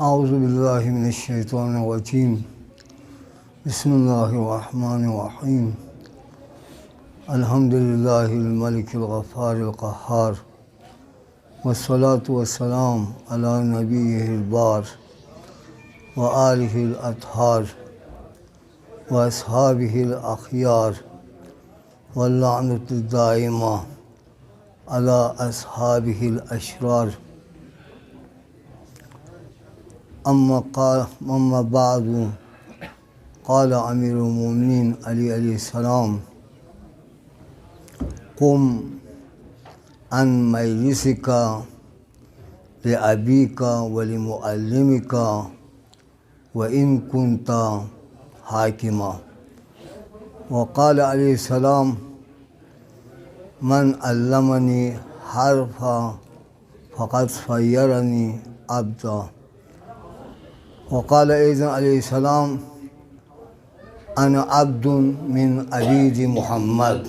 اعوذ باللہ من الشیطان الرجیم بسم اللہ الرحمن الرحیم الحمد للہ الملک الغفار القہار والصلاة والسلام علی نبیہ البار وآلہ الاطہار واصحابہ الاخیار واللعنۃ الدائمہ علی اصحابہ الاشرار اما بعد قال امیر المومنین علی علیہ السلام قم عن مجلسک لأبیک ولمعلمک وإن كنت حاکما وقال علیہ السلام من علمنی حرفا فقد صیرنی عبدا وقال ایضا علیہ السلام انا عبد من عبید محمد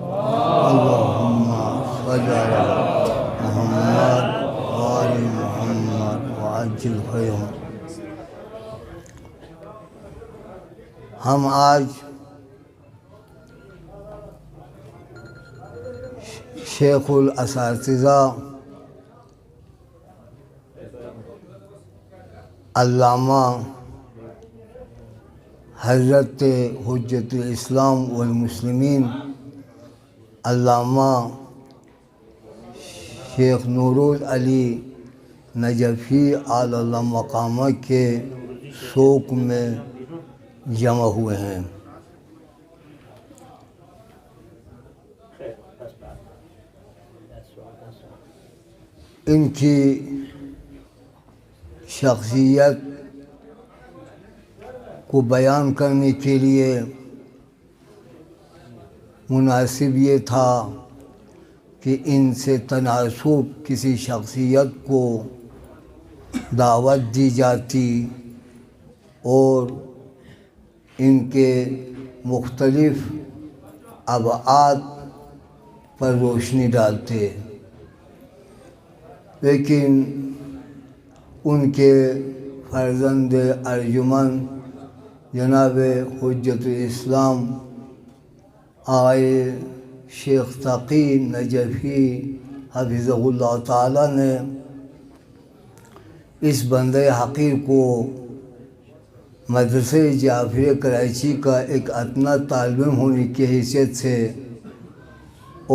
اللہم صل علی محمد وآل محمد وعجل خیرهم۔ ہم آج شیخ الاساتذہ علامہ حضرت حجت الاسلام والمسلمین علامہ شیخ نوروز علی نجفی اعلی اللہ مقامہ کے شوق میں جمع ہوئے ہیں۔ ان کی شخصیت کو بیان کرنے کے لیے مناسب یہ تھا کہ ان سے تناسب کسی شخصیت کو دعوت دی جاتی اور ان کے مختلف ابعاد پر روشنی ڈالتے، لیکن ان کے فرزند ارجمن جناب حجت الاسلام آئے شیخ تقی نجفی حفظہ اللہ تعالیٰ نے اس بندہ حقیر کو مدرسہ جعفریہ کراچی کا ایک ادنیٰ طالب علم ہونے کی حیثیت سے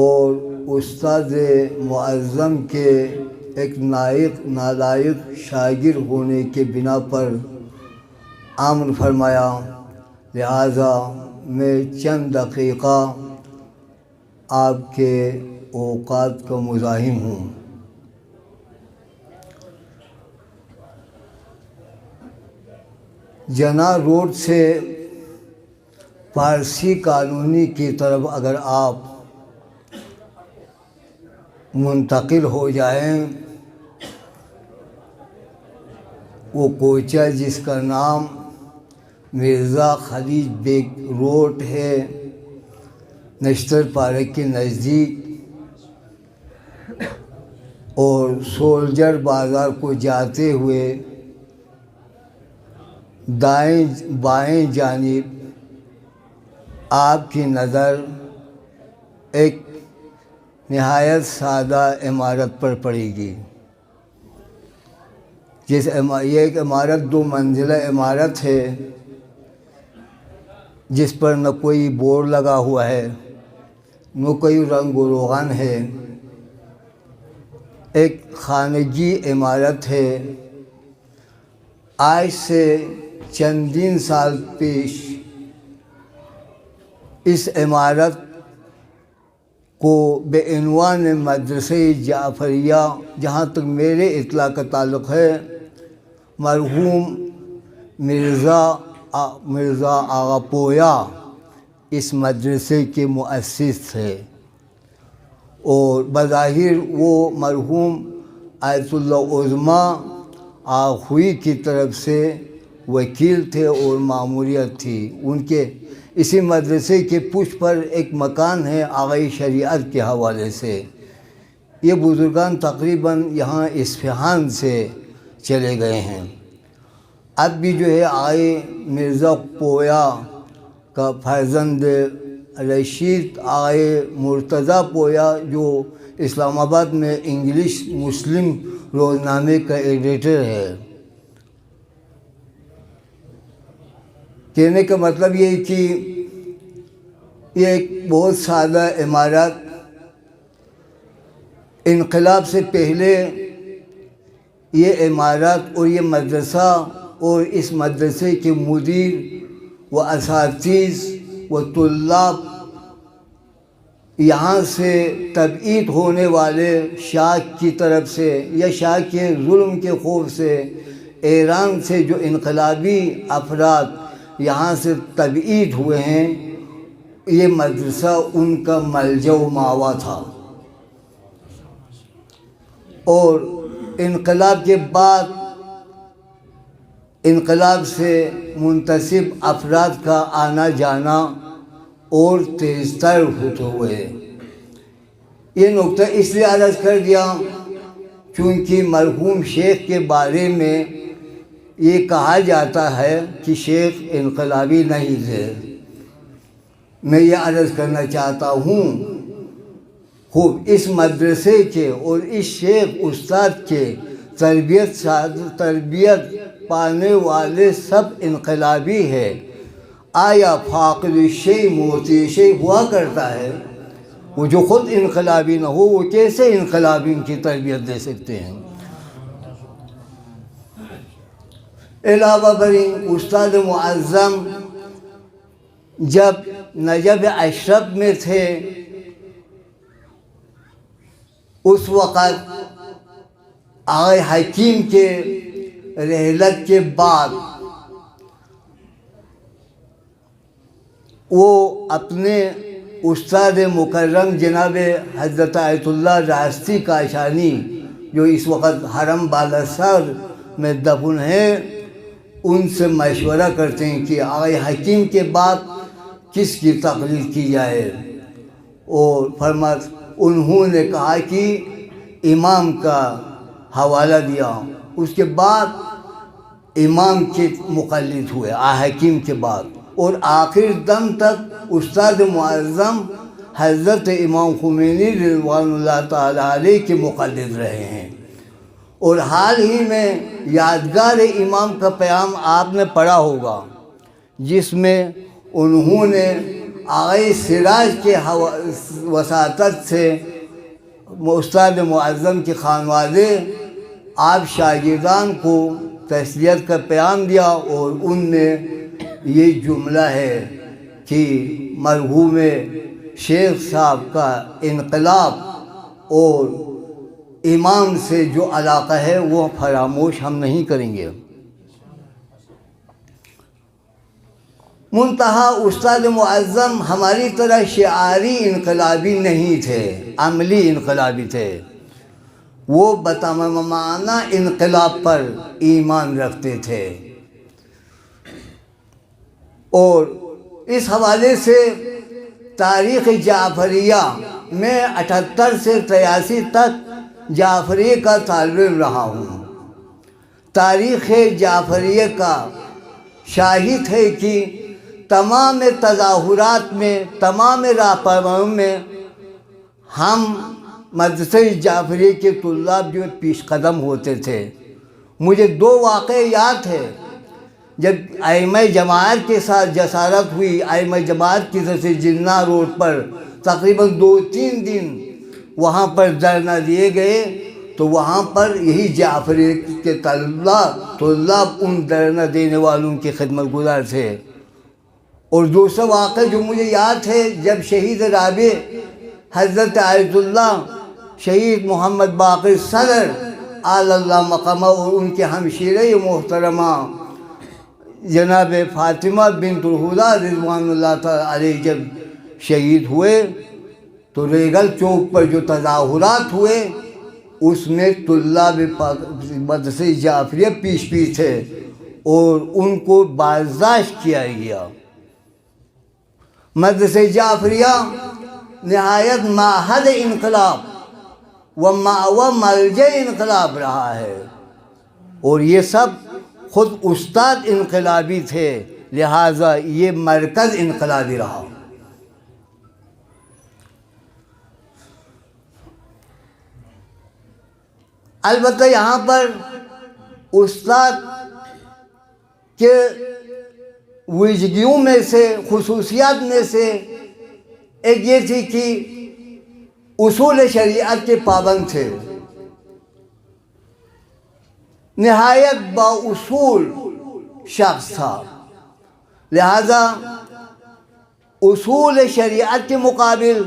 اور استاد معظم کے ایک نالائق شاگرد ہونے کے بنا پر امر فرمایا، لہذا میں چند دقیقہ آپ کے اوقات کا مزاحم ہوں۔ جناح روڈ سے پارسی کالونی کی طرف اگر آپ منتقل ہو جائیں، وہ کوچہ جس کا نام مرزا خلیج بیگ روڈ ہے، نشتر پارک کے نزدیک، اور سولجر بازار کو جاتے ہوئے بائیں جانب آپ کی نظر ایک نہایت سادہ عمارت پر پڑے گی۔ یہ ایک عمارت 2 منزلہ عمارت ہے، جس پر نہ کوئی بورڈ لگا ہوا ہے، نہ کوئی رنگ و روغن ہے، ایک خانگی عمارت ہے۔ آج سے چندین سال پیش اس عمارت کو بے عنوان مدرسہ جعفریہ، جہاں تک میرے اطلاع کا تعلق ہے، مرحوم مرزا آغا پویا اس مدرسے کے مؤسس تھے، اور بظاہر وہ مرحوم آیت اللہ عظمیٰ آخوئی کی طرف سے وکیل تھے اور ماموریت تھی ان کے۔ اسی مدرسے کے پشت پر ایک مکان ہے آغائی شریعت کے حوالے سے۔ یہ بزرگان تقریباً یہاں اصفہان سے چلے گئے ہیں۔ اب بھی جو ہے آئے مرزا پویا کا فرزند رشید آئے مرتضیٰ پویا جو اسلام آباد میں انگلش مسلم روزنامے کا ایڈیٹر ہے. کہنے کا مطلب یہ ہے کہ یہ ایک بہت سادہ عمارت انقلاب سے پہلے یہ عمارت اور یہ مدرسہ اور اس مدرسے کے مدیر و اساتذہ و طلاب یہاں سے تبعید ہونے والے شاہ کی طرف سے یا شاہ کے ظلم کے خوف سے ایران سے جو انقلابی افراد یہاں سے تبعید ہوئے ہیں، یہ مدرسہ ان کا ملجا و ماوا تھا. اور انقلاب کے بعد انقلاب سے منتسب افراد کا آنا جانا اور تیز تر ہوتے ہوئے. یہ نقطہ اس لیے عرض کر دیا چونکہ مرحوم شیخ کے بارے میں یہ کہا جاتا ہے کہ شیخ انقلابی نہیں تھے. میں یہ عرض کرنا چاہتا ہوں خوب اس مدرسے کے اور اس شیخ استاد کے تربیت پانے والے سب انقلابی ہے. آیا فاقد الشیء معطی شیء ہوا کرتا ہے؟ وہ جو خود انقلابی نہ ہو وہ کیسے انقلابی کی تربیت دے سکتے ہیں؟ علاوہ برین استاد معظم جب نجف اشرف میں تھے اس وقت آغا حکیم کے رحلت کے بعد وہ اپنے استاد مکرم جناب حضرت آیت اللہ راستی کاشانی جو اس وقت حرم بالاسر میں دفن ہیں ان سے مشورہ کرتے ہیں کہ آغا حکیم کے بعد کس کی تقلید کی جائے. اور انہوں نے کہا کہ امام کا حوالہ دیا. اس کے بعد امام کے مقلد ہوئے حکیم کے بعد، اور آخر دم تک استاد معظم حضرت امام خمینی رضوان اللہ تعالیٰ علیہ کے مقلد رہے ہیں. اور حال ہی میں یادگار امام کا پیام آپ نے پڑھا ہوگا جس میں انہوں نے آغا سراج کے وساطت سے استاد معظم کے خانوادے آپ شاگردان کو تسلیت کا پیام دیا. اور ان میں یہ جملہ ہے کہ مرحوم شیخ صاحب کا انقلاب اور امام سے جو علاقہ ہے وہ فراموش ہم نہیں کریں گے. منتہا استاد معظم ہماری طرح شعاری انقلابی نہیں تھے، عملی انقلابی تھے. وہ بتمام معنی انقلاب پر ایمان رکھتے تھے. اور اس حوالے سے تاریخ جعفریہ میں 78 سے 83 تک جعفریہ کا طالب علم رہا ہوں. تاریخ جعفریہ کا شاہد ہے کہ تمام تظاہرات میں، تمام راہپروں میں ہم مدرسہ جعفریہ کے طلاب جو پیش قدم ہوتے تھے. مجھے 2 واقعے یاد ہے. جب ائمہ جماعت کے ساتھ جسارت ہوئی، ائمہ جماعت کی طرف سے جناح روڈ پر تقریباً 2-3 دن وہاں پر دھرنا دیے گئے تو وہاں پر یہی جعفریہ کے طلاب ان دھرنا دینے والوں کی خدمت گزار تھے. اور دوسرا واقعہ جو مجھے یاد ہے جب شہید رابع حضرت آیت اللہ شہید محمد باقر صدر اعلی اللہ مقامہ اور ان کے ہمشیرہ محترمہ جناب فاطمہ بنت الہدیٰ رضوان اللہ تعالی علیہ جب شہید ہوئے تو ریگل چوک پر جو تظاہرات ہوئے اس میں طلاب مدرسہ جعفریہ پیش تھے اور ان کو بازداشت کیا گیا. مدرسہ جعفریہ نہایت معہد انقلاب و ملجا انقلاب رہا ہے. اور یہ سب خود استاد انقلابی تھے، لہٰذا یہ مرکز انقلابی رہا۔ البتہ یہاں پر استاد کے ویژگیوں میں سے، خصوصیات میں سے ایک یہ تھی کہ اصول شریعت کے پابند تھے، نہایت بااصول شخص تھا، لہذا اصول شریعت کے مقابل،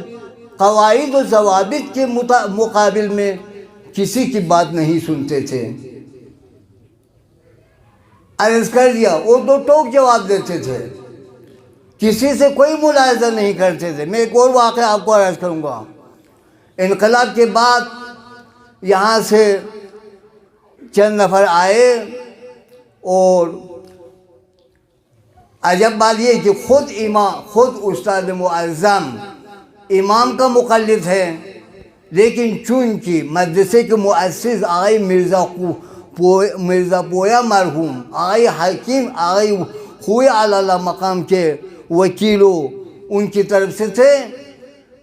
قواعد و ضوابط کے مقابل میں کسی کی بات نہیں سنتے تھے۔ عرض کر دیا، وہ دو ٹوک جواب دیتے تھے، کسی سے کوئی ملاحظہ نہیں کرتے تھے۔ میں ایک اور واقعہ آپ کو عرض کروں گا۔ انقلاب کے بعد یہاں سے چند نفر آئے، اور عجب بات یہ کہ خود استاد معظم امام کا مقلد ہے، لیکن چونکہ مدرسے کے مؤسس آغائی مرزا پویا مرحوم، آغائی حکیم، آغائی خوئے اعلیٰ مقام کے وکیلوں ان کی طرف سے تھے،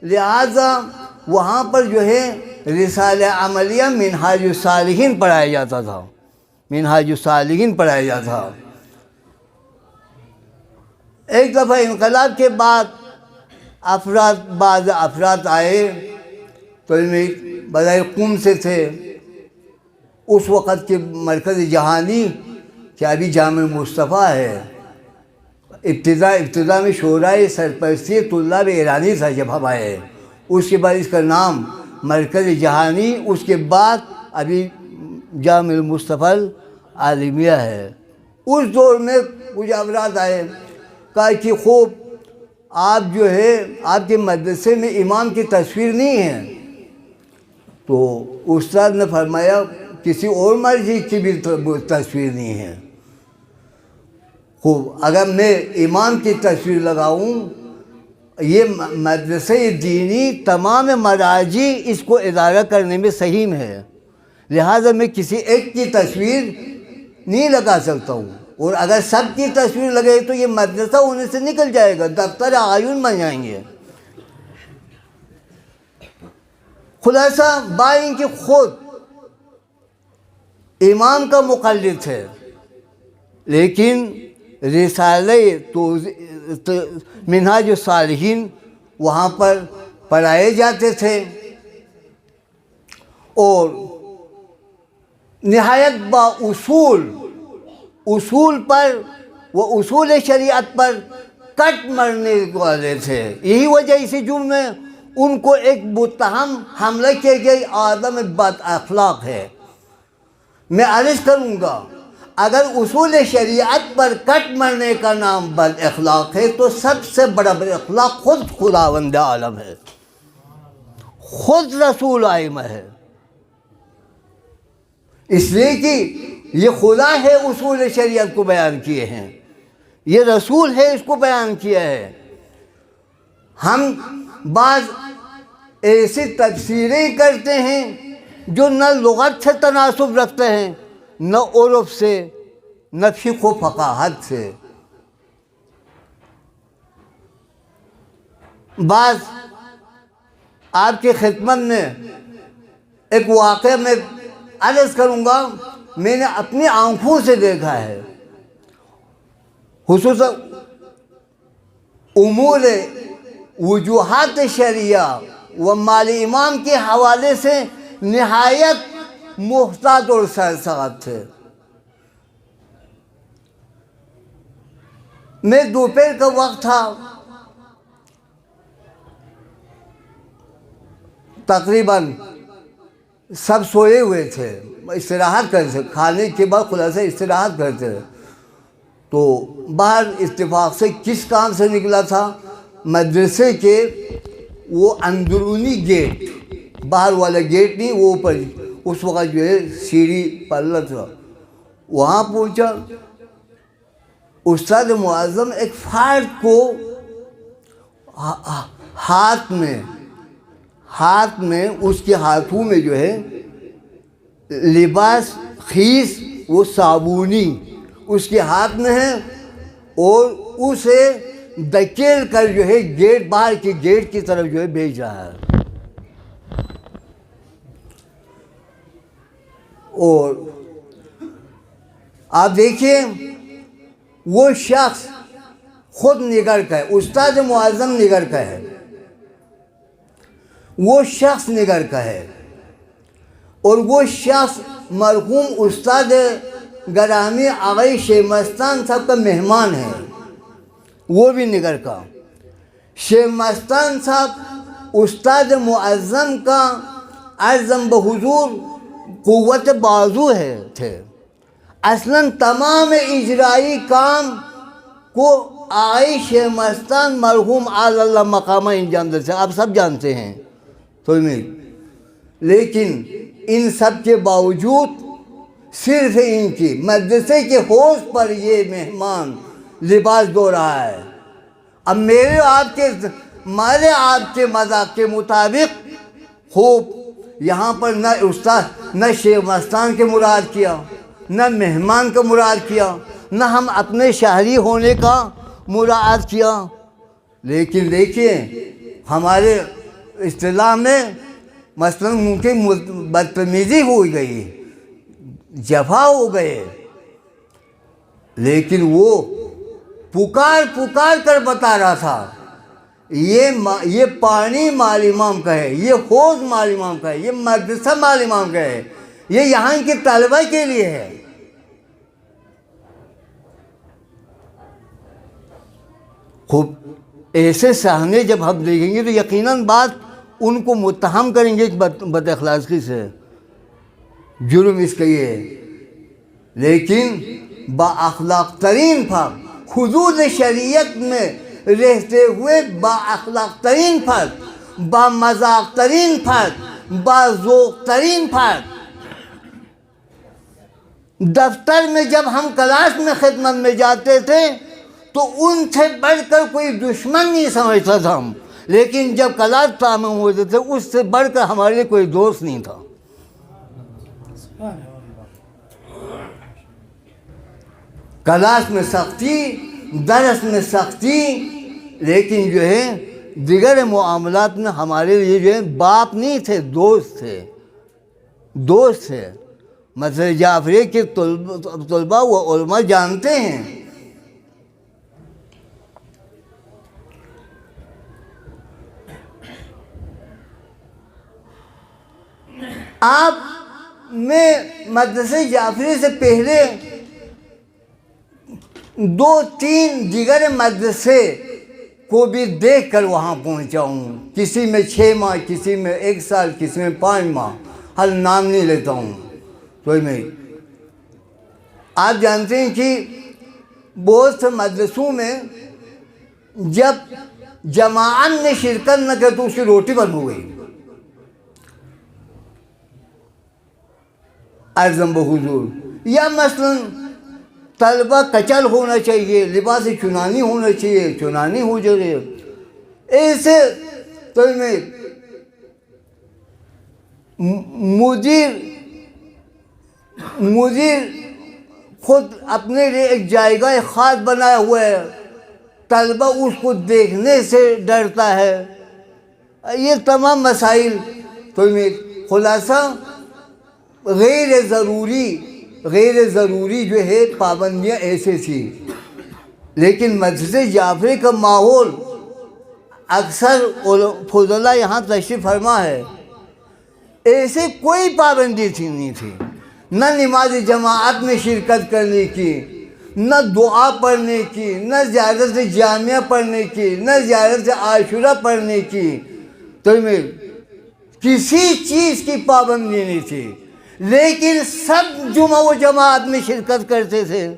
لہذا وہاں پر جو ہے رسالہ عملیہ منہاج الصالحین پڑھایا جاتا تھا، منہاج الصالحین پڑھایا جاتا تھا۔ ایک دفعہ انقلاب کے بعد بعض افراد آئے، تو ان میں بظاہر قم سے تھے، اس وقت کے مرکز جہانی کہ ابھی جامع مصطفیٰ ہے، ابتدا میں شورائے سرپرستی طلاب ایرانی تھا جب ہم آئے، اس کے بعد اس کا نام مرکز جہانی، اس کے بعد ابھی جامع مصطفیٰ عالمیہ ہے۔ اس دور میں کچھ افراد آئے، کہا کہ خوب آپ جو ہے آپ کے مدرسے میں امام کی تصویر نہیں ہے، تو استاد نے فرمایا کسی اور مرضی کی بھی تصویر نہیں ہے۔ خوب، اگر میں امام کی تصویر لگاؤں، یہ مدرسہ دینی تمام مراجع اس کو ادارہ کرنے میں سہیم ہے، لہٰذا میں کسی ایک کی تصویر نہیں لگا سکتا ہوں، اور اگر سب کی تصویر لگے تو یہ مدرسہ ہونے سے نکل جائے گا، دفتر اعین بن جائیں گے۔ خلاصہ بائیں کہ خود امام کا مقلد تھے، لیکن رسالہ منہاج الصالحین وہاں پر پڑھائے جاتے تھے، اور نہایت اصول پر وہ اصول شریعت پر کٹ مرنے والے تھے۔ یہی وجہ اسی جرم میں ان کو ایک متہم حملہ کیا گیا، آدم بد اخلاق ہے۔ میں عرض کروں گا، اگر اصول شریعت پر کٹ مرنے کا نام بد اخلاق ہے تو سب سے بڑا بد اخلاق خود خداوند عالم ہے، خود رسول آئمہ ہے، اس لیے کہ یہ خدا ہے اصول شریعت کو بیان کیے ہیں، یہ رسول ہے اس کو بیان کیا ہے۔ ہم بعض ایسی تفسیریں کرتے ہیں جو نہ لغت سے تناسب رکھتے ہیں، نہ عرف سے، نہ فقہ و فقاہت سے۔ بعض آپ کی خدمت میں ایک واقعہ میں عرض کروں گا، میں نے اپنی آنکھوں سے دیکھا ہے، خصوصاً امور وجوہات شرعیہ و مال امام کے حوالے سے نہایت محتاط اور سرسخت تھے۔ میں دوپہر کا وقت تھا، تقریباً سب سوئے ہوئے تھے، استراحت کرتے تھے، کھانے کے بعد خلاصہ استراحت کرتے تھے، تو باہر اتفاق سے کس کام سے نکلا تھا، مدرسے کے وہ اندرونی گیٹ، باہر والا گیٹ نہیں، وہ اوپر اس وقت جو ہے سیڑھی پلہ تھا، وہاں پہنچا، استاد معظم ایک فرد کو ہاتھ میں اس کے ہاتھوں میں جو ہے لباس خیس وہ صابونی اس کے ہاتھ میں ہے اور اسے دھکیل کر جو ہے گیٹ باہر کے گیٹ کی طرف جو ہے بھیج رہا ہے. اور آپ دیکھیے وہ شخص خود نگر کا ہے, استاد معظم نگر کا ہے, وہ شخص نگر کا ہے, اور وہ شخص مرحوم استاد گرامی آغائی شیخ مستان صاحب کا مہمان ہے, وہ بھی نگر کا. شیخ مستان صاحب استاد معظم کا اعظم بحضور قوت بازو تھے. اصلاً تمام اجرائی کام کو آغائی شیخ مستان مرحوم اعلی اللہ مقامہ انجام دیتے, آپ سب جانتے ہیں تو لیکن ان سب کے باوجود صرف ان کی مدرسے کے حوض پر یہ مہمان لباس دھو رہا ہے. اب ہمارے آپ کے مذاق کے مطابق خوب یہاں پر نہ استاد نہ شیخ مستان کے مراد کیا, نہ مہمان کا مراد کیا, نہ ہم اپنے شہری ہونے کا مراد کیا. لیکن دیکھیے ہمارے اصطلاح میں مثلاً ممکن بدتمیزی ہو گئی, جفا ہو گئے, لیکن وہ پکار کر بتا رہا تھا یہ پانی مال امام کا ہے, یہ حوض مال امام کا ہے, یہ مدرسہ مال امام کا ہے, یہ یہاں کے طلبہ کے لیے ہے. خوب ایسے صحنے جب ہم دیکھیں گے تو یقیناً بات ان کو متہم کریں گے بد اخلاقی سے, جرم اس کا یہ ہے. لیکن با اخلاق ترین فرد, حدود شریعت میں رہتے ہوئے با اخلاق ترین فرد, با مذاق ترین فرد, با ذوق ترین فرد, دفتر میں جب ہم کلاس میں خدمت میں جاتے تھے تو ان سے بڑھ کر کوئی دشمن نہیں سمجھتا تھا ہم, لیکن جب کلاس تعمیر ہوتے تھے اس سے بڑھ کر ہمارے لیے کوئی دوست نہیں تھا. کلاس میں سختی, درس میں سختی, لیکن جو ہے دیگر معاملات میں ہمارے لیے جو ہے باپ نہیں تھے, دوست تھے. مثلا جعفری کے طلباء و علماء جانتے ہیں. آپ میں مدرسے جعفری سے پہلے 2-3 دیگر مدرسے کو بھی دیکھ کر وہاں پہنچا ہوں, کسی میں 6 ماہ, کسی میں 1 سال, کسی میں 5 ماہ, ہر نام نہیں لیتا ہوں. تو آپ جانتے ہیں کہ بہت سے مدرسوں میں جب جماعت نے شرکت نہ کی تو اس کی روٹی بند ہو گئی. اعظم بحضور, یا مثلاً طلبہ کچل ہونا چاہیے, لباس چنانی ہونا چاہیے, چنانی ہو جائے. ایسے تو مدیر خود اپنے لیے ایک جائگہ خاص بنایا ہوا ہے, طلبہ اس کو دیکھنے سے ڈرتا ہے. یہ تمام مسائل تو خلاصہ غیر ضروری جو ہے پابندیاں ایسے تھیں. لیکن مسجد جعفری کا ماحول, اکثر فضلہ یہاں تشریف فرما ہے, ایسے کوئی پابندی نہیں تھی, نہ نماز جماعت میں شرکت کرنے کی, نہ دعا پڑھنے کی, نہ زیارت جامعہ پڑھنے کی, نہ زیارت عاشورہ پڑھنے کی, تو کسی چیز کی پابندی نہیں تھی. لیکن سب جمعہ و جماعت میں شرکت کرتے تھے,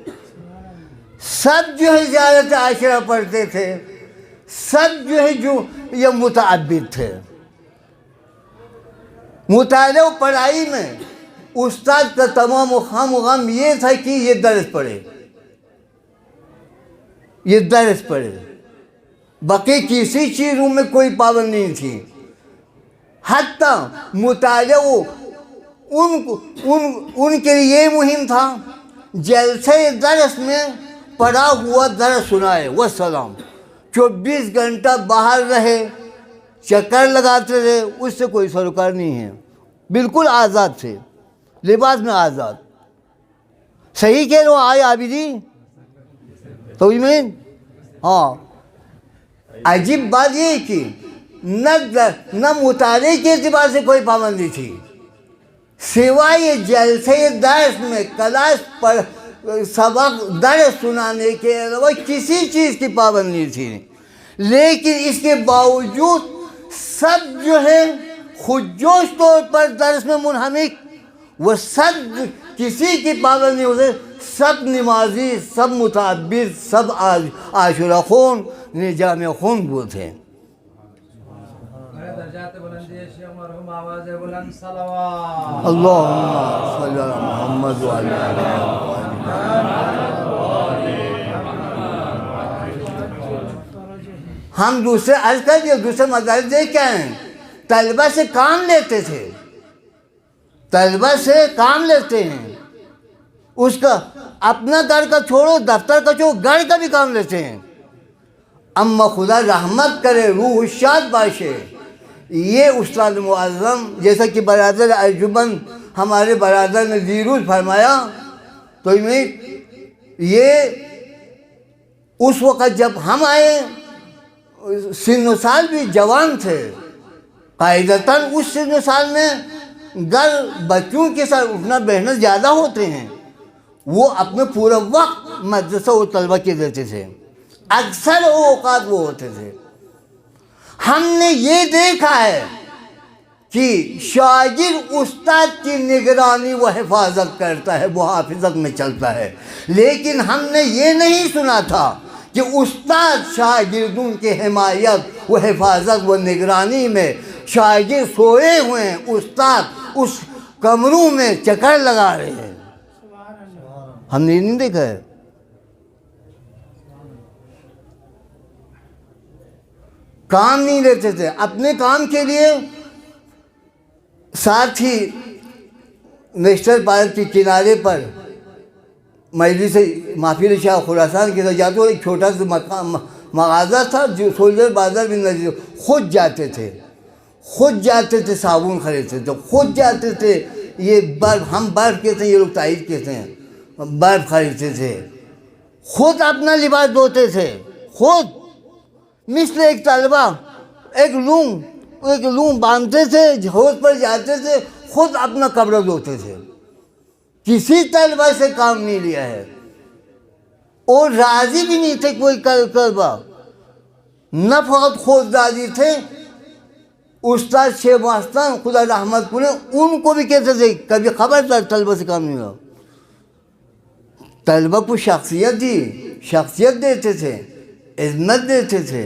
سب جو ہے زیارت عاشورہ پڑھتے تھے, سب جو ہے یہ متعبد تھے. مطالعہ و پڑھائی میں استاد کا تمام غم یہ تھا کہ یہ درس پڑھے, باقی کسی چیزوں میں کوئی پابندی نہیں تھی. حتیٰ مطالعہ ان کے لیے یہ مہم تھا جلسے درس میں پڑھا ہوا درس سنائے والسلام، 24 گھنٹہ باہر رہے، چکر لگاتے رہے، اس سے کوئی سروکار نہیں ہے، بالکل آزاد تھے، لباس میں آزاد۔ صحیح کہہ رہا ہوں آئے عابدی تو ہاں۔ عجیب بات یہ کہ نہ مطالعے کے اعتبار سے کوئی پابندی تھی، سوائے جلسے درس میں کلاس پر سبق درس سنانے کے علاوہ کسی چیز کی پابندی تھی، لیکن اس کے باوجود سب جو ہے خودجوش طور پر درس میں منہمک، وہ سب کسی کی پابندی ہوتے، سب نمازی، سب متعبد، سب عاشورہ خون، جامع خون وہ تھے۔ اللہم صلی علی محمد وعلی ہم دوسرے عرض کر دیا، دوسرے مدارس دیکھ کیا ہیں، طلبہ سے کام لیتے تھے، طلبہ سے کام لیتے ہیں، اس کا اپنا گھر کا چھوڑو، دفتر کا چھوڑو، گھر کا بھی کام لیتے ہیں۔ اما خدا رحمت کرے، روح الشاد باشے، یہ استاد معظم جیسا کہ برادر ارجمند ہمارے برادر نے زیروز فرمایا، تو یہ اس وقت جب ہم آئے سن و سال بھی جوان تھے، قاعدتاً اس سن و سال میں گھر بچوں کے ساتھ اٹھنا بیٹھنا زیادہ ہوتے ہیں، وہ اپنے پورا وقت مدرسہ و طلبہ کے دیتے تھے، اکثر اوقات وہ ہوتے تھے۔ ہم نے یہ دیکھا ہے کہ شاگرد استاد کی نگرانی و حفاظت کرتا ہے، وہ حافظت میں چلتا ہے، لیکن ہم نے یہ نہیں سنا تھا کہ استاد شاگردوں کی حمایت و حفاظت و نگرانی میں شاگرد سوئے ہوئے ہیں، استاد اس کمروں میں چکر لگا رہے ہیں، ہم نے نہیں دیکھا ہے۔ کام نہیں لیتے تھے، اپنے کام کے لیے ساتھ ہی نیشنل پارک کے کنارے پر مجلس محفل شاہ خراسان کے ساتھ جاتے، ایک چھوٹا سا مغازہ تھا جو سولجر بازار بھی نزدیک، خود جاتے تھے، صابن خریدتے تھے، خود جاتے تھے، یہ برف، ہم برف کہتے ہیں، یہ لوگ تائید کہتے ہیں، برف خریدتے تھے، خود اپنا لباس دھوتے تھے، خود مثل ایک طلبہ ایک لون باندھتے تھے، حوض پر جاتے تھے، خود اپنا کپڑا دھوتے تھے، کسی طلبہ سے کام نہیں لیا ہے، اور راضی بھی نہیں تھے کوئی طلبہ، نہ فقط خود راضی تھے، استاد شیخ مستان خدا رحمت کرے ان کو بھی کہتے تھے کبھی خبردار طلبہ سے کام نہیں ہوا، طلبہ کو شخصیت دیتے تھے، عظمت دیتے تھے۔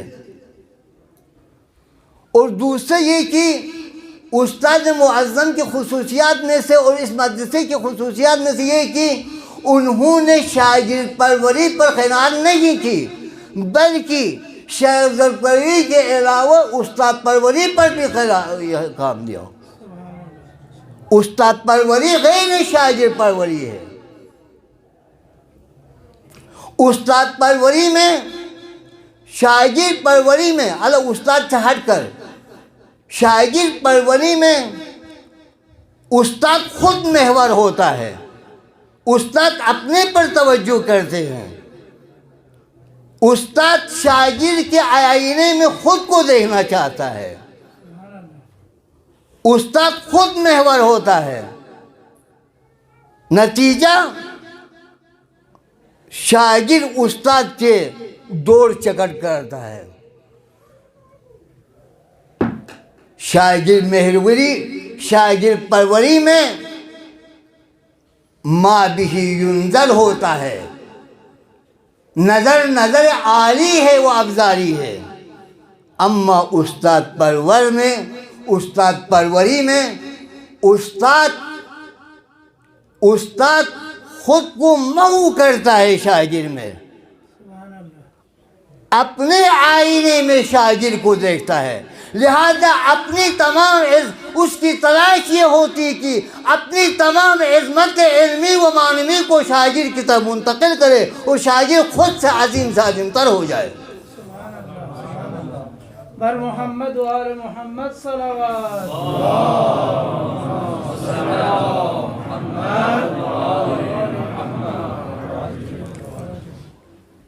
اور دوسرا یہ کہ استاد معظم کی خصوصیات میں سے اور اس مدرسے کی خصوصیات میں سے یہ کہ انہوں نے شاگرد پروری پر خیانت نہیں کی، بلکہ شاگرد پروری کے علاوہ استاد پروری پر بھی کام دیا۔ استاد پروری غیر شاگرد پروری ہے، استاد پروری میں شاگرد پروری میں الگ، استاد سے ہٹ کر شاگرد پروری میں استاد خود محور ہوتا ہے، استاد اپنے پر توجہ کرتے ہیں، استاد شاگرد کے آئینے میں خود کو دیکھنا چاہتا ہے، استاد خود محور ہوتا ہے، نتیجہ شاگرد استاد کے دوڑ چکر کرتا ہے۔ شاگرد پروری میں ما بہ ینزل ہوتا ہے، نظر عالی ہے، وہ افزاری ہے۔ اما استاد پروری میں استاد خود کو محو کرتا ہے شاگرد میں، اپنے آئینے میں شاگرد کو دیکھتا ہے، لہذا اپنی تمام اس کی تلاش یہ ہوتی کہ اپنی تمام عظمت علمی و معنوی کو شاگرد کی طرف منتقل کرے اور شاگرد خود سے عظیم تر ہو جائے۔ بر محمد و آل محمد صلوات۔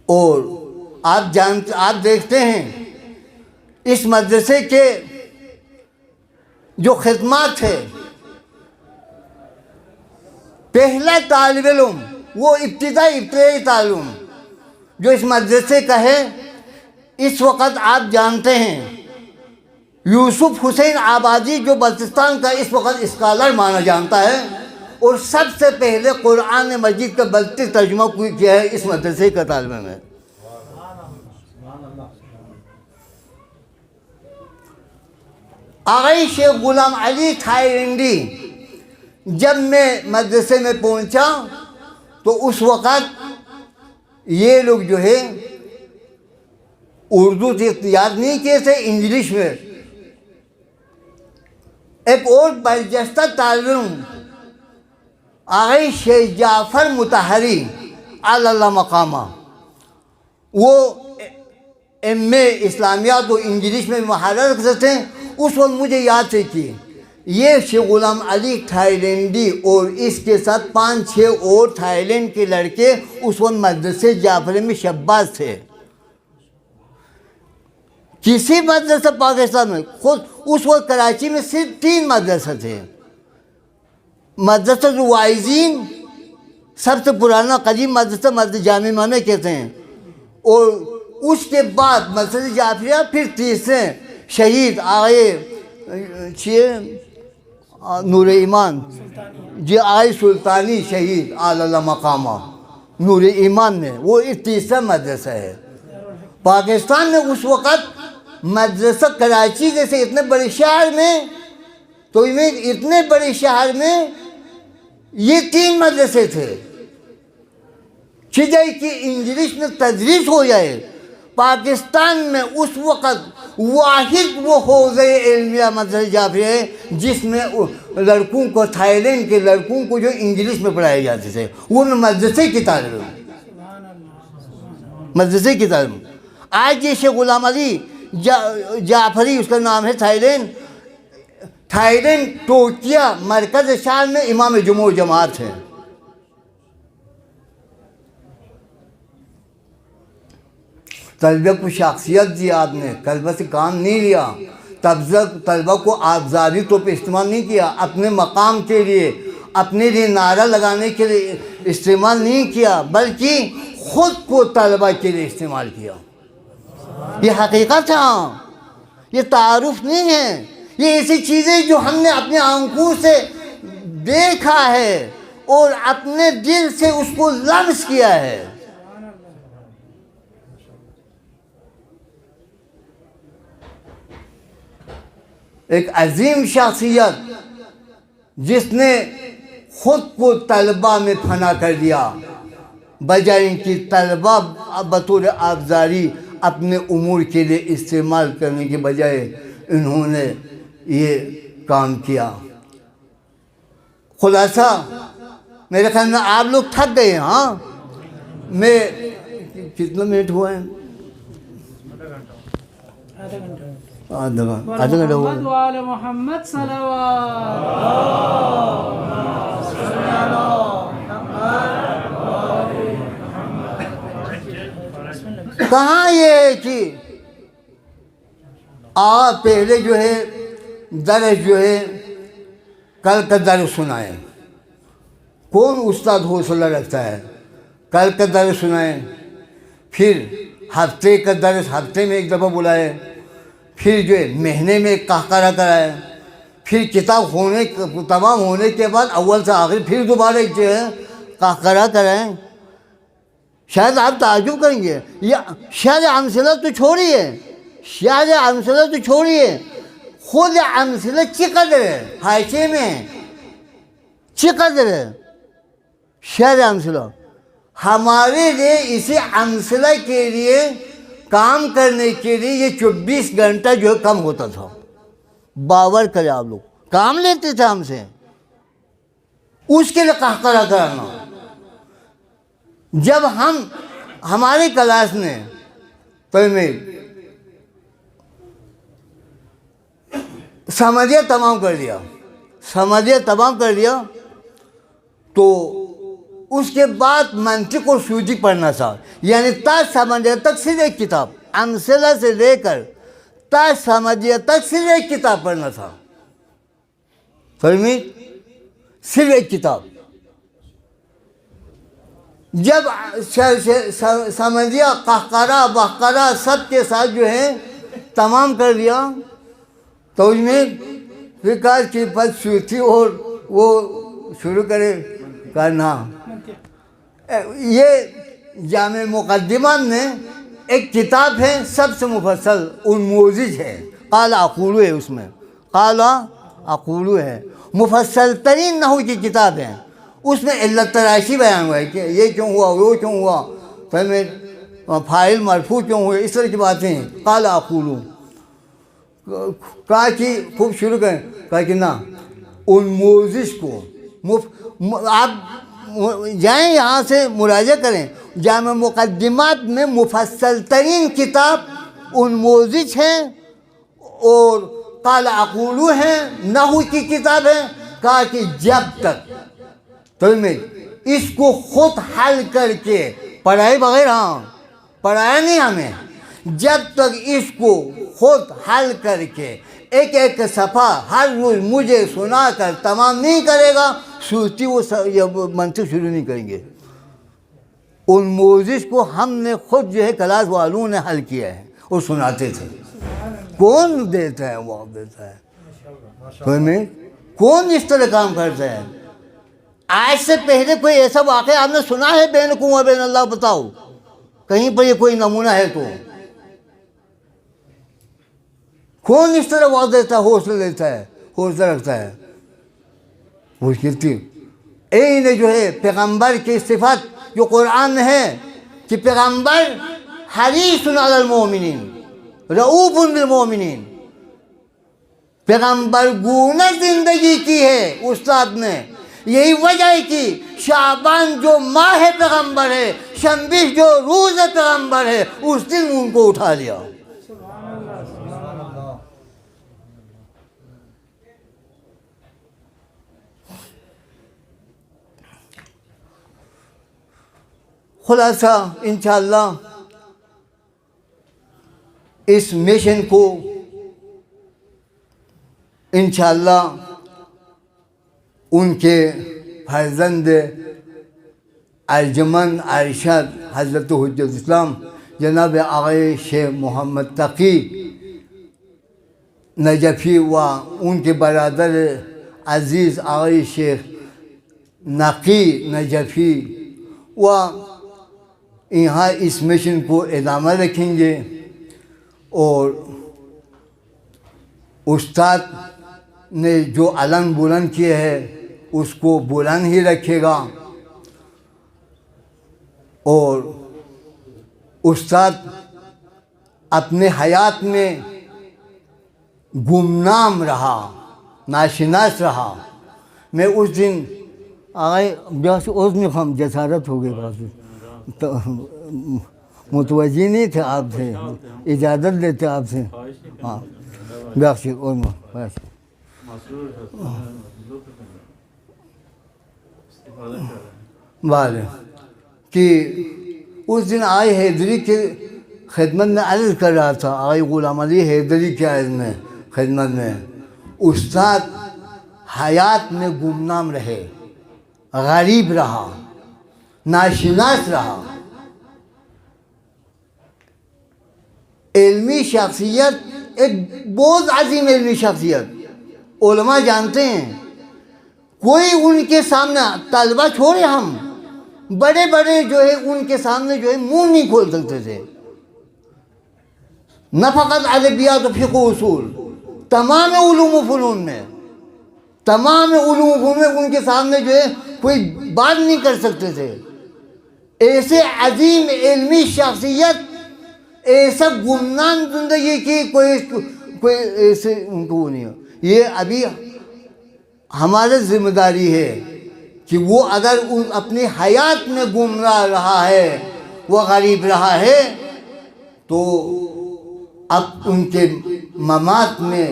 اور آپ دیکھتے ہیں اس مدرسے کے جو خدمات ہے، پہلا طالب علم وہ ابتدائی تعلیم جو اس مدرسے کا ہے، اس وقت آپ جانتے ہیں یوسف حسین آبادی جو بلتستان کا اس وقت اسکالر مانا جانتا ہے، اور سب سے پہلے قرآن مجید کا بلتی ترجمہ کیا ہے اس مدرسے کا طالب علم ہے۔ آغائی شیخ غلام علی تھائیلینڈی جب میں مدرسے میں پہنچا تو اس وقت یہ لوگ جو ہے اردو سے اختیار نہیں کیے تھے، انگلش میں۔ ایک اور برجستہ طالب علم آغائی شیخ جعفر مطہری اللہ مقامہ، وہ ایم اے اسلامیات و انگلش میں مہارت رکھتے تھے۔ اس وقت مجھے یاد ہے کہ یہ شیخ غلام علی تھائیلینڈی اور اس کے ساتھ 5-6 اور تھائیلینڈ کے لڑکے اس وقت مدرسے جعفر میں شباز تھے۔ کسی مدرسہ پاکستان میں خود اس وقت کراچی میں صرف 3 مدرسہ تھے۔ مدرسہ الواعظین سب سے پرانا قدیم مدرسہ جامع امامیہ کہتے ہیں، اور اس کے بعد مدرسہ جعفریہ، پھر تیسرے شہید آئے نور ایمان جی آئے سلطانی شہید اللہ مقامہ نور ایمان میں، وہ تیسرا مدرسہ ہے پاکستان میں۔ اس وقت مدرسہ کراچی جیسے اتنے بڑے شہر میں، تو اتنے بڑے شہر میں یہ 3 مدرسے تھے چجائی کی انگلش میں تدریس ہو جائے۔ پاکستان میں اس وقت واحد وہ حوزہ علمیہ مدرسہ جعفریہ ہے جس میں لڑکوں کو، تھائیلینڈ کے لڑکوں کو جو انگلش میں پڑھائے جاتے تھے، وہ میں مدرسے کی تعلیم، مدرسے کی تعلیم۔ آج یہ شیخ غلام علی جعفری اس کا نام ہے، تھائیلینڈ ٹوکیا مرکز شہر میں امام جمعہ جماعت ہے۔ طلبہ کو شخصیت دی آپ نے، طلبہ سے کام نہیں لیا، طلبہ کو آبزاری طور پہ استعمال نہیں کیا، اپنے مقام کے لیے، اپنے لیے نعرہ لگانے کے لیے استعمال نہیں کیا، بلکہ خود کو طلبہ کے لیے استعمال کیا۔ یہ حقیقت ہے، یہ تعارف نہیں ہے، یہ ایسی چیزیں جو ہم نے اپنے آنکھوں سے دیکھا ہے اور اپنے دل سے اس کو لمس کیا ہے۔ ایک عظیم شخصیت جس نے خود کو طلبہ میں فنا کر دیا، بجائے ان کی طلبہ بطور آبزاری اپنے امور کے لیے استعمال کرنے کے بجائے انہوں نے یہ کام کیا۔ خلاصہ میرے خیال میں آپ لوگ تھک گئے ہیں، ہاں میں کتنا منٹ ہوا ہے؟ آدھا گھنٹہ ہوا۔ محمد و آل محمد صلوات۔ کہاں یہ ہے کہ آپ پہلے جو ہے درس جو ہے کل کا درس سنائیں، کون استاد حوصلہ رکھتا ہے؟ کل کا درس سنائیں، پھر ہفتے کا درس ہفتے میں ایک دفعہ بلائے، پھر جو ہے مہینے میں ایک قہقرہ کرائے، پھر کتاب تمام ہونے کے بعد اول سے آخر پھر دوبارہ جو ہے قہقرہ کرائیں۔ شاید آپ تعجب کریں گے، یہ شاید امثلہ تو چھوڑیے، شاید امثلہ تو چھوڑیے، خود امثلہ چقدر ہے، حاشیے میں چقدر ہے شاید امثلہ۔ ہمارے لیے اسی امثلہ کے لیے کام کرنے کے لیے یہ 24 گھنٹہ جو ہے کم ہوتا تھا. باور کرے آپ لوگ, کام لیتے تھے ہم سے, اس کے لیے قہقرہ کرانا. جب ہماری کلاس نے تو میں سمجھے تمام کر دیا تو اس کے بعد منطق اور سوجی پڑھنا تھا. یعنی تا سمجھے تک صرف ایک کتاب, امثلہ سے لے کر تا سمجھے تک صرف ایک کتاب پڑھنا تھا. فہمی؟ صرف ایک کتاب. جب سمجھیا قہقرہ بہقرہ سب کے ساتھ جو ہے تمام کر دیا تو اس میں پھر کہا کہ بس تھی اور وہ شروع کرے کرنا. یہ جامع مقدمہ میں ایک کتاب ہے سب سے مفصل انموزج ہے, قال اقولو ہے, اس میں قال اقولو ہے, مفصل ترین نحو کی کتاب ہے. اس میں علت تراشی بیان ہوا ہے کہ یہ کیوں ہوا وہ کیوں ہوا, فاعل مرفوع کیوں ہوئے, اس طرح کی باتیں ہیں. قال اقولو کہا کہ خوب شروع کریں, کہا کہ نا انموزج کو آپ جائیں یہاں سے مراجعہ کریں. جامع مقدمات میں مفصل ترین کتاب انموزج ہے اور قال اقولو ہے, نحو کی کتاب ہے. کہا کہ جب تک تو میں اس کو خود حل کر کے پڑھائے بغیر, ہاں پڑھایا نہیں ہمیں, جب تک اس کو خود حل کر کے ایک ایک صفحہ ہر روز مجھے سنا کر تمام نہیں کرے گا, سوچتی وہ منطق شروع نہیں کریں گے. ان موزش کو ہم نے خود جو ہے کلاس والوں نے حل کیا ہے اور سناتے تھے. کون دیتا ہے, وہ دیتا ہے. کون اس طرح کام کرتا ہے؟ آج سے پہلے کوئی ایسا واقعہ آپ نے سنا ہے بینکم و بین اللہ؟ بتاؤ کہیں پر یہ کوئی نمونہ ہے تو. کون اس طرح وعدہ دیتا ہے, حوصلہ دیتا ہے, حوصلہ رکھتا ہے؟ مشکل تھی. نے جو ہے پیغمبر کی صفت جو قرآن میں ہے کہ پیغمبر حریص علی المؤمنین رؤوف بالمؤمنین, پیغمبر گونه زندگی کی ہے استاد نے. یہی وجہ ہے کہ شعبان جو ماہ پیغمبر ہے, شنبیش جو روز پیغمبر ہے, اس دن ان کو اٹھا لیا. خلاصہ انشاءاللہ اس مشن کو انشاءاللہ ان کے فرزند ارجمند ارشد حضرت حجت اسلام جناب آقای شیخ محمد تقی نجفی و ان کے برادر عزیز آقای شیخ نقی نجفی و یہاں اس مشن کو ادامہ رکھیں گے اور استاد نے جو علم بلند کیا ہے اس کو بلند ہی رکھے گا. اور استاد اپنے حیات میں گمنام رہا, ناشناس رہا. میں اس دن آئے اس میں ہم جسارت ہو گئی, تو متوجہ نہیں تھے آپ سے, اجازت لیتے آپ سے. ہاں بال کہ اس دن آئے حیدری کے خدمت میں عرض کر رہا تھا, آئے غلام علی حیدری کے عرض میں خدمت میں, استاد حیات میں گمنام رہے, غریب رہا, ناشناس رہا. علمی شخصیت, ایک بہت عظیم علمی شخصیت, علماء جانتے ہیں. کوئی ان کے سامنے, طلبہ چھوڑے ہم, بڑے بڑے جو ہے ان کے سامنے جو ہے منہ نہیں کھول سکتے تھے. نہ فقط ادبیات و فقہ و اصول, تمام علوم و فنون میں, تمام علوم و فنون میں ان کے سامنے جو ہے کوئی بات نہیں کر سکتے تھے. ایسے عظیم علمی شخصیت ایسا گمنام زندگی کی کوئی ایسے ان کو نہیں ہو. یہ ابھی ہمارا ذمہ داری ہے کہ وہ اگر اپنی حیات میں گمراہ رہا ہے، وہ غریب رہا ہے، تو اب ان کے ممات میں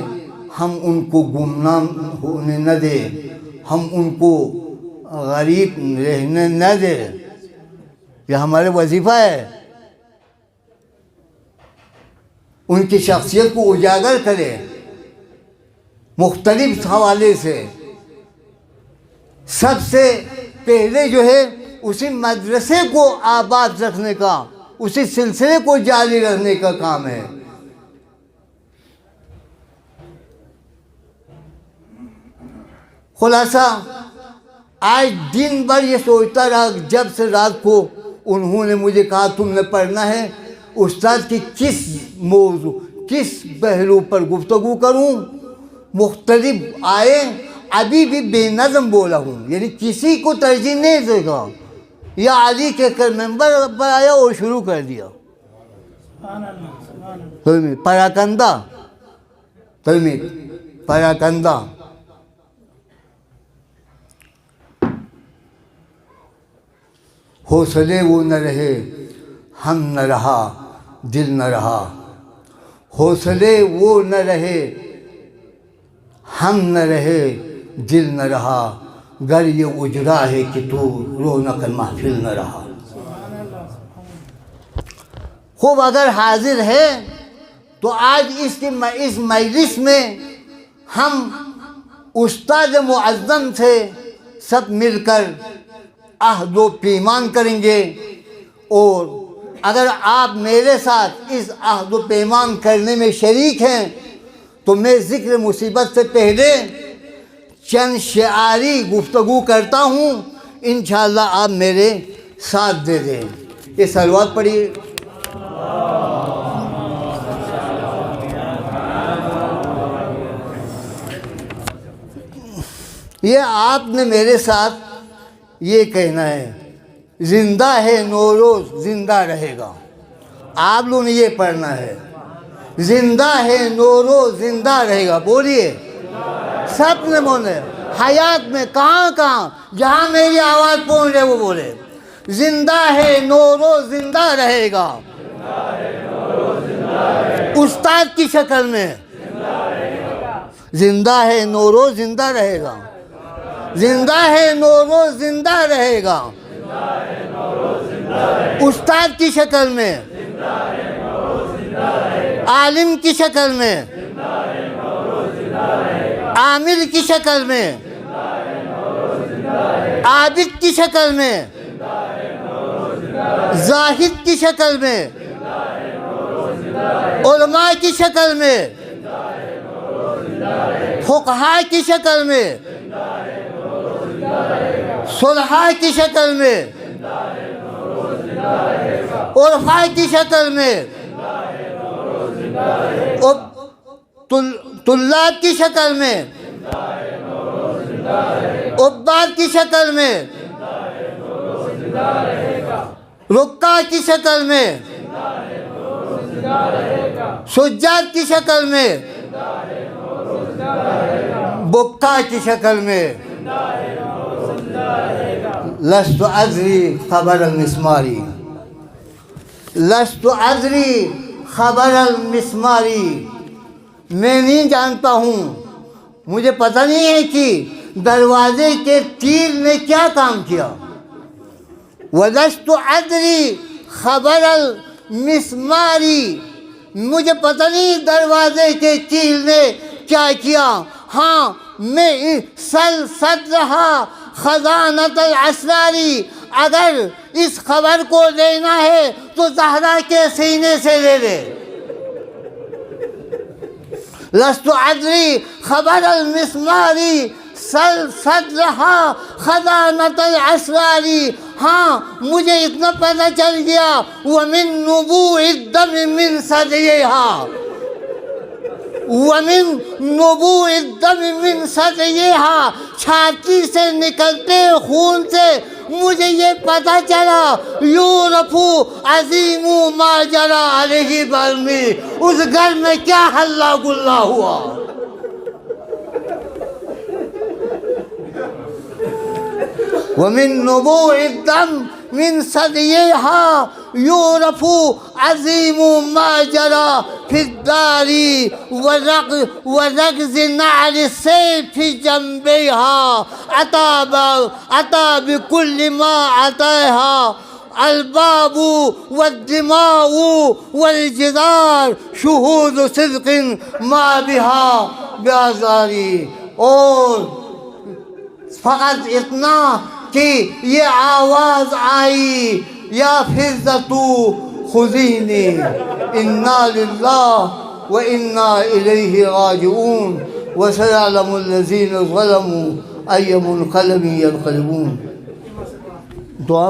ہم ان کو گمنام ہونے نہ دیں، ہم ان کو غریب رہنے نہ دیں. یہ ہمارا وظیفہ ہے. ان کی شخصیت کو اجاگر کریں مختلف حوالے سے. سب سے پہلے جو ہے اسی مدرسے کو آباد رکھنے کا، اسی سلسلے کو جاری رکھنے کا کام ہے. خلاصہ آج دن بھر یہ سوچتا رہا، جب سے رات کو انہوں نے مجھے کہا تم نے پڑھنا ہے، استاد کی کس موضوع کس پہلو پر گفتگو کروں. مختلف آئے، ابھی بھی بے نظم بولا ہوں، یعنی کسی کو ترجیح نہیں دے گا. یا علی کے کر ممبر پر آیا اور شروع کر دیا پراکندہ پراکندہ. حوصلے وہ نہ رہے، ہم نہ رہا، دل نہ رہا. حوصلے وہ نہ رہے، ہم نہ رہے، دل نہ رہا. گر یہ اجرا ہے کہ تو رونق محفل نہ رہا. خوب اگر حاضر ہے تو آج اس مجلس میں ہم استاد معظم سے سب مل کر عہد و پیمان کریں گے. اور اگر آپ میرے ساتھ اس عہد و پیمان کرنے میں شریک ہیں تو میں ذکر مصیبت سے پہلے چند شعاری گفتگو کرتا ہوں، انشاءاللہ آپ میرے ساتھ دے دیں. یہ صلوات پڑھیے. یہ آپ نے میرے ساتھ یہ کہنا ہے، زندہ ہے نوروز زندہ رہے گا. آپ لوگوں نے یہ پڑھنا ہے، زندہ ہے نوروز زندہ رہے گا. بولیے سب نے بولے، حیات میں کہاں جہاں میری آواز پہنچ رہے وہ بولے. زندہ ہے نوروز زندہ رہے گا، استاد کی شکل میں. زندہ ہے نوروز زندہ رہے گا، زندہ ہے نوروز زندہ رہے گا، استاد کی شکل میں، عالم کی شکل میں، عامل کی شکل میں، عابد کی شکل میں، زاہد کی شکل میں، علماء کی شکل میں، فقہاء کی شکل میں، صلحاء کی شکل میں، عرفاء کی شکل میں، طلاب کی شکل میں، عباد کی شکل میں، رکع کی شکل میں، سجاد کی شکل میں، بکا کی شکل میں. لست ادری خبر المسماری، لست ادری خبر المسماری. میں نہیں جانتا ہوں، مجھے پتہ نہیں ہے کہ دروازے کے تیر نے کیا کام کیا. وَلَسْتُ أَدْرِي خَبَرَ الْمِسْمَارِ، مجھے پتہ نہیں دروازے کے تیر نے کیا کیا. ہاں میں سلسل رہا خزانت الاسراری، اگر اس خبر کو لینا ہے تو زہرا کے سینے سے لے لے. لست ادری خبر المسماری سلسل رہا خزانت الاسراری. ہاں مجھے اتنا پتہ چل گیا، ومن نبوء الدم من صدیہا، ومن نبوء الدم من صدیہا، چھاتی سے نکلتے خون سے مجھے یہ پتہ چلا یورپ عظیم ما جرا علیہ برمی، اس گھر میں کیا ہلا گلا ہوا۔ ومن نبوع الدم من ثديها يعرف عظيم ما جرى في الدار وركز نعل السيف في جنبها أتى بكل ما أتاها الباب والدماء والجدار شهود صدق ما بها بآزاری۔ اور فقط اتنا کہ یہ آواز آئی یا فضتو خذینی انا للہ و انا الیہ راجعون وسيعلم الذین ظلموا ای منقلب ینقلبون۔ دعا